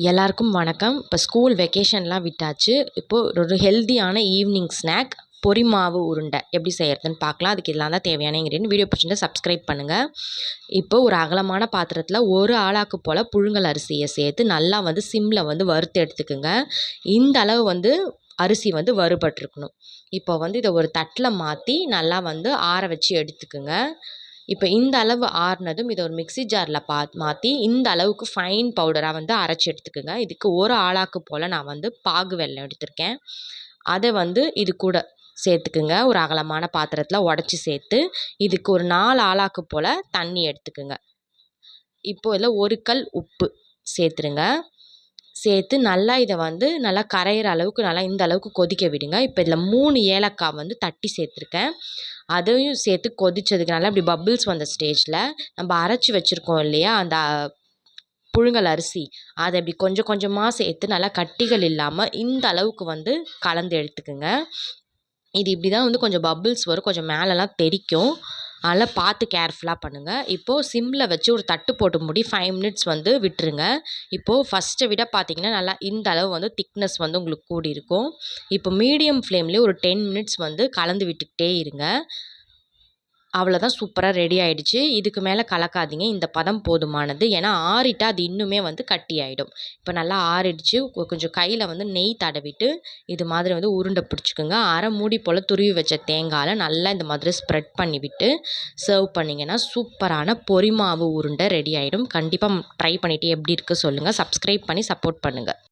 எல்லாருக்கும் வணக்கம். இப்போ ஸ்கூல் வெக்கேஷன்லாம் விட்டாச்சு. இப்போது ஒரு ஹெல்தியான ஈவினிங் ஸ்நாக் பொரி மாவு உருண்டை எப்படி செய்கிறதுன்னு பார்க்கலாம். அதுக்கு இதெல்லாம் தான் தேவையான இன்க்ரீடியன்ட். வீடியோ பிடிச்சிருந்தா சப்ஸ்கிரைப் பண்ணுங்கள். இப்போ ஒரு அகலமான பாத்திரத்தில் ஒரு ஆழாக்கு போல் புழுங்கல் அரிசியை சேர்த்து நல்லா சிம்மில் வறுத்து எடுத்துக்குங்க. இந்த அளவு அரிசி வறுபட்டிருக்கணும். இப்போ இதை ஒரு தட்டில் மாற்றி நல்லா ஆற வச்சு எடுத்துக்குங்க. இப்போ இந்த அளவு ஆறுனதும் இதை ஒரு மிக்ஸி ஜாரில் மாற்றி இந்த அளவுக்கு ஃபைன் பவுடராக அரைச்சி எடுத்துக்குங்க. இதுக்கு ஒரு ஆழாக்கு போல் நான் பாகு வெல்லம் எடுத்திருக்கேன். அதை இது கூட சேர்த்துக்குங்க. ஒரு அகலமான பாத்திரத்தில் உடச்சி சேர்த்து இதுக்கு ஒரு 4 ஆழாக்கு போல் தண்ணி எடுத்துக்குங்க. இப்போ இதில் ஒரு கல் உப்பு சேர்த்துருங்க. சேர்த்து நல்லா இதை நல்லா கரையிற அளவுக்கு நல்லா இந்த அளவுக்கு கொதிக்க விடுங்க. இப்போ இதில் 3 ஏலக்காய் தட்டி சேர்த்துருக்கேன். அதையும் சேர்த்து கொதிச்சதுக்கு நல்லா இப்படி பபிள்ஸ் வந்த ஸ்டேஜில் நம்ம அரைச்சி வச்சுருக்கோம் இல்லையா, அந்த புழுங்கல் அரிசி அதை இப்படி கொஞ்சம் கொஞ்சமாக சேர்த்து நல்லா கட்டிகள் இல்லாமல் இந்த அளவுக்கு கலந்து எடுத்துக்குங்க. இது இப்படி தான் கொஞ்சம் பபிள்ஸ் வரும், கொஞ்சம் மேலெலாம் தெறிக்கும். அதனால் பார்த்து கேர்ஃபுல்லாக பண்ணுங்கள். இப்போது சிம்மில் வச்சு ஒரு தட்டு போட்டு மூடி 5 மினிட்ஸ் விட்டுருங்க. இப்போது ஃபஸ்ட்டை விட பார்த்திங்கன்னா நல்லா இந்த அளவு திக்னஸ் உங்களுக்கு கூடி இருக்கும். இப்போ மீடியம் ஃப்ளேம்லேயே ஒரு 10 மினிட்ஸ் கலந்து விட்டுக்கிட்டே இருங்க. அவ்வளோதான், சூப்பராக ரெடி ஆகிடுச்சு. இதுக்கு மேலே கலக்காதீங்க, இந்த பதம் போதுமானது. ஏன்னா ஆறிட்டா அது இன்னுமே கட்டி ஆகிடும். இப்போ நல்லா ஆறிடுச்சு. கொஞ்சம் கையில் நெய் தடவிட்டு இது மாதிரி உருண்டை பிடிச்சிக்குங்க. அரை மூடி போல் துருவி வச்ச தேங்காயில் நல்லா இந்த மாதிரி ஸ்ப்ரெட் பண்ணிவிட்டு சர்வ் பண்ணிங்கன்னா சூப்பரான பொரி மாவு உருண்டை ரெடி ஆகிடும். கண்டிப்பாக ட்ரை பண்ணிவிட்டு எப்படி இருக்குது சொல்லுங்கள். சப்ஸ்கிரைப் பண்ணி சப்போர்ட் பண்ணுங்கள்.